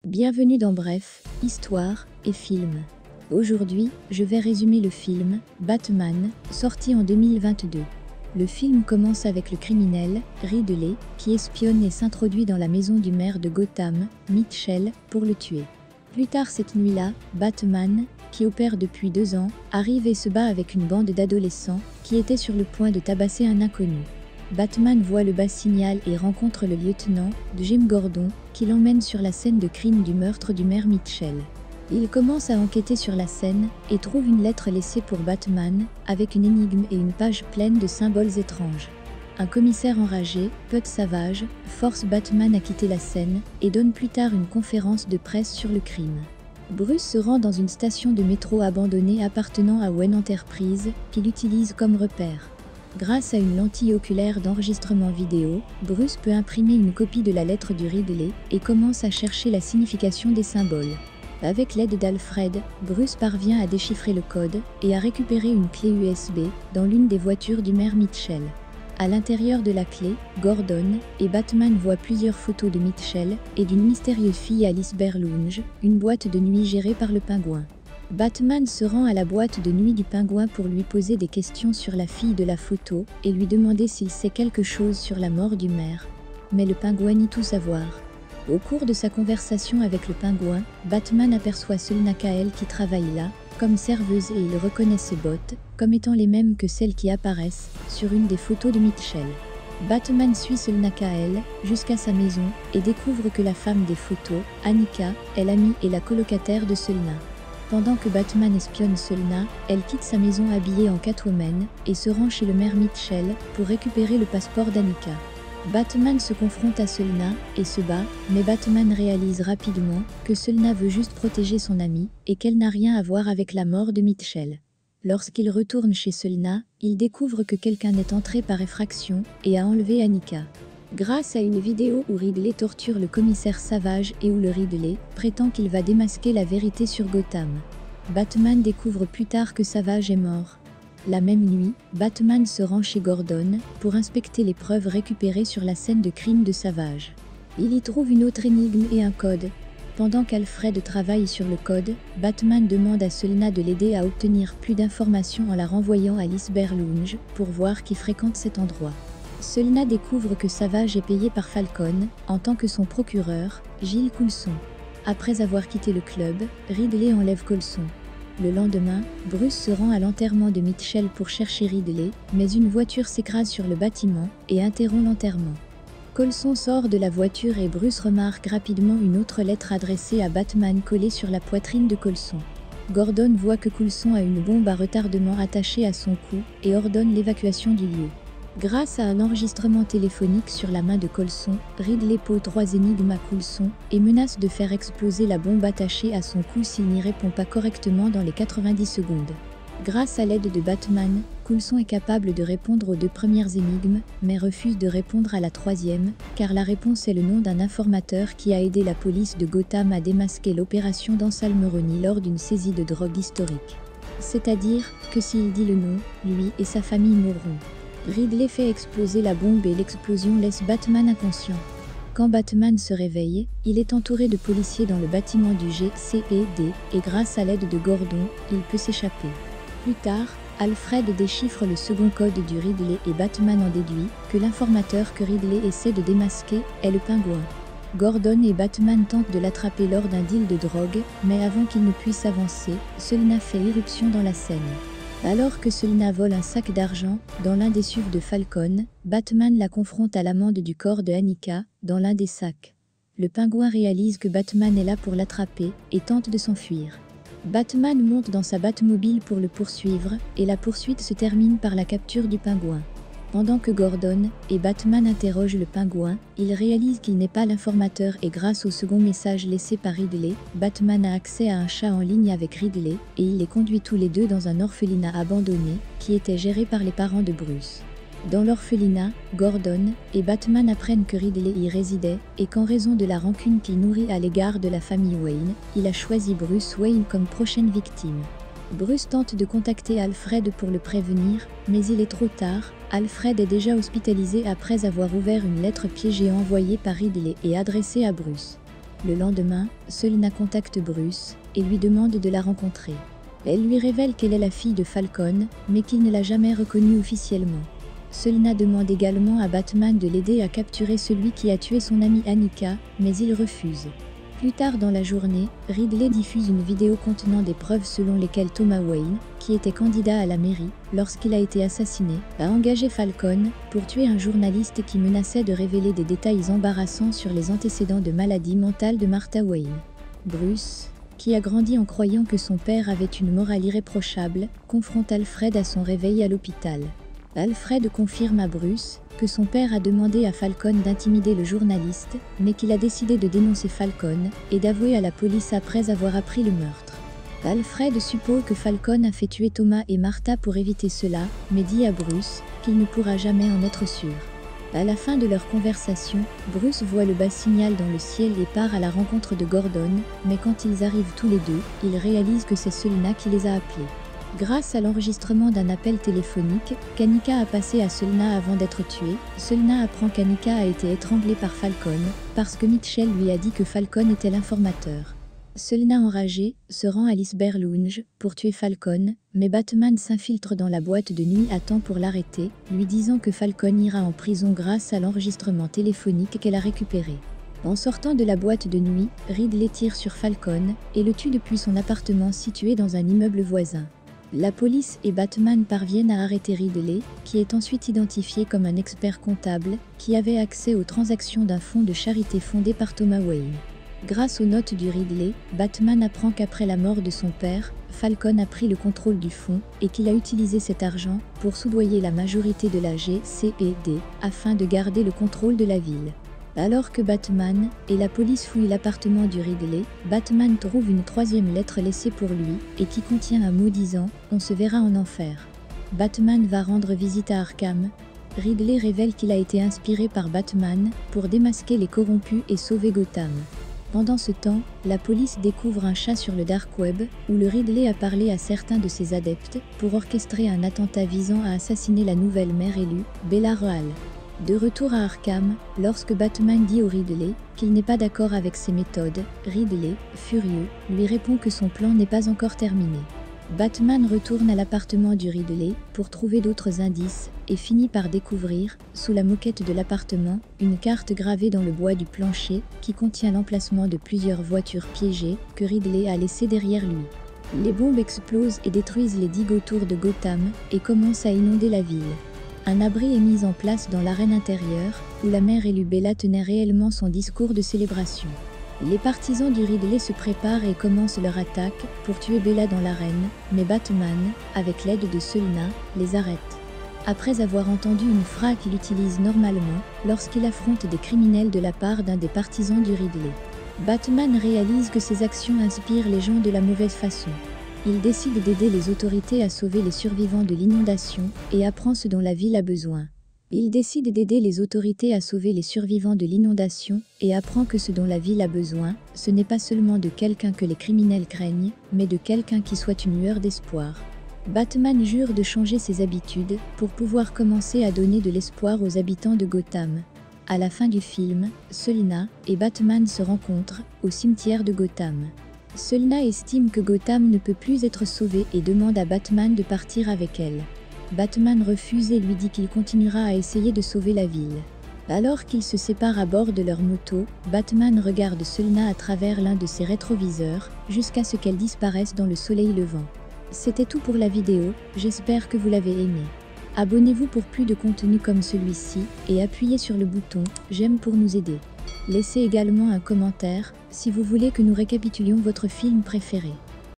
Bienvenue dans Bref, Histoire et Film. Aujourd'hui, je vais résumer le film Batman, sorti en 2022. Le film commence avec le criminel, Ridley, qui espionne et s'introduit dans la maison du maire de Gotham, Mitchell, pour le tuer. Plus tard cette nuit-là, Batman, qui opère depuis 2 ans, arrive et se bat avec une bande d'adolescents qui étaient sur le point de tabasser un inconnu. Batman voit le bas signal et rencontre le lieutenant, Jim Gordon, qui l'emmène sur la scène de crime du meurtre du maire Mitchell. Il commence à enquêter sur la scène et trouve une lettre laissée pour Batman, avec une énigme et une page pleine de symboles étranges. Un commissaire enragé, Bud Savage, force Batman à quitter la scène et donne plus tard une conférence de presse sur le crime. Bruce se rend dans une station de métro abandonnée appartenant à Wayne Enterprises, qu'il utilise comme repère. Grâce à une lentille oculaire d'enregistrement vidéo, Bruce peut imprimer une copie de la lettre du Ridley et commence à chercher la signification des symboles. Avec l'aide d'Alfred, Bruce parvient à déchiffrer le code et à récupérer une clé USB dans l'une des voitures du maire Mitchell. À l'intérieur de la clé, Gordon et Batman voient plusieurs photos de Mitchell et d'une mystérieuse fille Alice Berlunge, une boîte de nuit gérée par le Pingouin. Batman se rend à la boîte de nuit du Pingouin pour lui poser des questions sur la fille de la photo et lui demander s'il sait quelque chose sur la mort du maire. Mais le Pingouin nie tout savoir. Au cours de sa conversation avec le Pingouin, Batman aperçoit Selina Kyle qui travaille là, comme serveuse et il reconnaît ses bottes comme étant les mêmes que celles qui apparaissent sur une des photos de Mitchell. Batman suit Selina Kyle jusqu'à sa maison et découvre que la femme des photos, Annika, est l'amie et la colocataire de Selina. Pendant que Batman espionne Selina, elle quitte sa maison habillée en Catwoman et se rend chez le maire Mitchell pour récupérer le passeport d'Annika. Batman se confronte à Selina et se bat, mais Batman réalise rapidement que Selina veut juste protéger son amie et qu'elle n'a rien à voir avec la mort de Mitchell. Lorsqu'il retourne chez Selina, il découvre que quelqu'un est entré par effraction et a enlevé Annika. Grâce à une vidéo où Ridley torture le commissaire Savage et où le Ridley prétend qu'il va démasquer la vérité sur Gotham. Batman découvre plus tard que Savage est mort. La même nuit, Batman se rend chez Gordon pour inspecter les preuves récupérées sur la scène de crime de Savage. Il y trouve une autre énigme et un code. Pendant qu'Alfred travaille sur le code, Batman demande à Selina de l'aider à obtenir plus d'informations en la renvoyant à Alice Berlunge pour voir qui fréquente cet endroit. Selina découvre que Savage est payé par Falcone en tant que son procureur, Gilles Coulson. Après avoir quitté le club, Ridley enlève Coulson. Le lendemain, Bruce se rend à l'enterrement de Mitchell pour chercher Ridley, mais une voiture s'écrase sur le bâtiment et interrompt l'enterrement. Coulson sort de la voiture et Bruce remarque rapidement une autre lettre adressée à Batman collée sur la poitrine de Coulson. Gordon voit que Coulson a une bombe à retardement attachée à son cou et ordonne l'évacuation du lieu. Grâce à un enregistrement téléphonique sur la main de Coulson, Ridley pose 3 énigmes à Coulson et menace de faire exploser la bombe attachée à son cou s'il n'y répond pas correctement dans les 90 secondes. Grâce à l'aide de Batman, Coulson est capable de répondre aux 2 premières énigmes, mais refuse de répondre à la 3e, car la réponse est le nom d'un informateur qui a aidé la police de Gotham à démasquer l'opération d'Ansalmeroni lors d'une saisie de drogue historique. C'est-à-dire que s'il dit le nom, lui et sa famille mourront. Ridley fait exploser la bombe et l'explosion laisse Batman inconscient. Quand Batman se réveille, il est entouré de policiers dans le bâtiment du GCPD et grâce à l'aide de Gordon, il peut s'échapper. Plus tard, Alfred déchiffre le second code du Ridley et Batman en déduit que l'informateur que Ridley essaie de démasquer est le Pingouin. Gordon et Batman tentent de l'attraper lors d'un deal de drogue, mais avant qu'il ne puisse avancer, Selina fait irruption dans la scène. Alors que Selina vole un sac d'argent dans l'un des SUV de Falcone, Batman la confronte à l'amende du corps de Annika dans l'un des sacs. Le Pingouin réalise que Batman est là pour l'attraper et tente de s'enfuir. Batman monte dans sa Batmobile pour le poursuivre et la poursuite se termine par la capture du Pingouin. Pendant que Gordon et Batman interrogent le Pingouin, il réalise qu'il n'est pas l'informateur et grâce au second message laissé par Ridley, Batman a accès à un chat en ligne avec Ridley et il les conduit tous les deux dans un orphelinat abandonné qui était géré par les parents de Bruce. Dans l'orphelinat, Gordon et Batman apprennent que Ridley y résidait et qu'en raison de la rancune qu'il nourrit à l'égard de la famille Wayne, il a choisi Bruce Wayne comme prochaine victime. Bruce tente de contacter Alfred pour le prévenir, mais il est trop tard, Alfred est déjà hospitalisé après avoir ouvert une lettre piégée envoyée par Ridley et adressée à Bruce. Le lendemain, Selena contacte Bruce et lui demande de la rencontrer. Elle lui révèle qu'elle est la fille de Falcone, mais qu'il ne l'a jamais reconnue officiellement. Selena demande également à Batman de l'aider à capturer celui qui a tué son amie Annika, mais il refuse. Plus tard dans la journée, Ridley diffuse une vidéo contenant des preuves selon lesquelles Thomas Wayne, qui était candidat à la mairie lorsqu'il a été assassiné, a engagé Falcone pour tuer un journaliste qui menaçait de révéler des détails embarrassants sur les antécédents de maladie mentale de Martha Wayne. Bruce, qui a grandi en croyant que son père avait une morale irréprochable, confronte Alfred à son réveil à l'hôpital. Alfred confirme à Bruce que son père a demandé à Falcone d'intimider le journaliste, mais qu'il a décidé de dénoncer Falcone et d'avouer à la police après avoir appris le meurtre. Alfred suppose que Falcone a fait tuer Thomas et Martha pour éviter cela, mais dit à Bruce qu'il ne pourra jamais en être sûr. À la fin de leur conversation, Bruce voit le bas signal dans le ciel et part à la rencontre de Gordon, mais quand ils arrivent tous les deux, ils réalisent que c'est Selena qui les a appelés. Grâce à l'enregistrement d'un appel téléphonique qu'Annika a passé à Selena avant d'être tuée, Selena apprend qu'Annika a été étranglée par Falcone, parce que Mitchell lui a dit que Falcone était l'informateur. Selena enragée se rend à l'Iceberg Lounge pour tuer Falcone, mais Batman s'infiltre dans la boîte de nuit à temps pour l'arrêter, lui disant que Falcone ira en prison grâce à l'enregistrement téléphonique qu'elle a récupéré. En sortant de la boîte de nuit, Ridley tire sur Falcone et le tue depuis son appartement situé dans un immeuble voisin. La police et Batman parviennent à arrêter Ridley, qui est ensuite identifié comme un expert comptable qui avait accès aux transactions d'un fonds de charité fondé par Thomas Wayne. Grâce aux notes du Ridley, Batman apprend qu'après la mort de son père, Falcone a pris le contrôle du fonds et qu'il a utilisé cet argent pour soudoyer la majorité de la GCPD afin de garder le contrôle de la ville. Alors que Batman et la police fouillent l'appartement du Ridley, Batman trouve une troisième lettre laissée pour lui et qui contient un mot disant « On se verra en enfer ». Batman va rendre visite à Arkham. Ridley révèle qu'il a été inspiré par Batman pour démasquer les corrompus et sauver Gotham. Pendant ce temps, la police découvre un chat sur le dark web où le Ridley a parlé à certains de ses adeptes pour orchestrer un attentat visant à assassiner la nouvelle maire élue, Bella Real. De retour à Arkham, lorsque Batman dit au Ridley qu'il n'est pas d'accord avec ses méthodes, Ridley, furieux, lui répond que son plan n'est pas encore terminé. Batman retourne à l'appartement du Ridley pour trouver d'autres indices et finit par découvrir, sous la moquette de l'appartement, une carte gravée dans le bois du plancher qui contient l'emplacement de plusieurs voitures piégées que Ridley a laissées derrière lui. Les bombes explosent et détruisent les digues autour de Gotham et commencent à inonder la ville. Un abri est mis en place dans l'arène intérieure, où la mère élue Bella tenait réellement son discours de célébration. Les partisans du Ridley se préparent et commencent leur attaque pour tuer Bella dans l'arène, mais Batman, avec l'aide de Selena, les arrête. Après avoir entendu une phrase qu'il utilise normalement lorsqu'il affronte des criminels de la part d'un des partisans du Ridley. Batman réalise que ses actions inspirent les gens de la mauvaise façon. Il décide d'aider les autorités à sauver les survivants de l'inondation et apprend ce dont la ville a besoin. Il décide d'aider les autorités à sauver les survivants de l'inondation et apprend que ce dont la ville a besoin, ce n'est pas seulement de quelqu'un que les criminels craignent, mais de quelqu'un qui soit une lueur d'espoir. Batman jure de changer ses habitudes pour pouvoir commencer à donner de l'espoir aux habitants de Gotham. À la fin du film, Selena et Batman se rencontrent au cimetière de Gotham. Selena estime que Gotham ne peut plus être sauvé et demande à Batman de partir avec elle. Batman refuse et lui dit qu'il continuera à essayer de sauver la ville. Alors qu'ils se séparent à bord de leur moto, Batman regarde Selena à travers l'un de ses rétroviseurs, jusqu'à ce qu'elle disparaisse dans le soleil levant. C'était tout pour la vidéo, j'espère que vous l'avez aimé. Abonnez-vous pour plus de contenu comme celui-ci, et appuyez sur le bouton « J'aime » pour nous aider. Laissez également un commentaire, si vous voulez que nous récapitulions votre film préféré.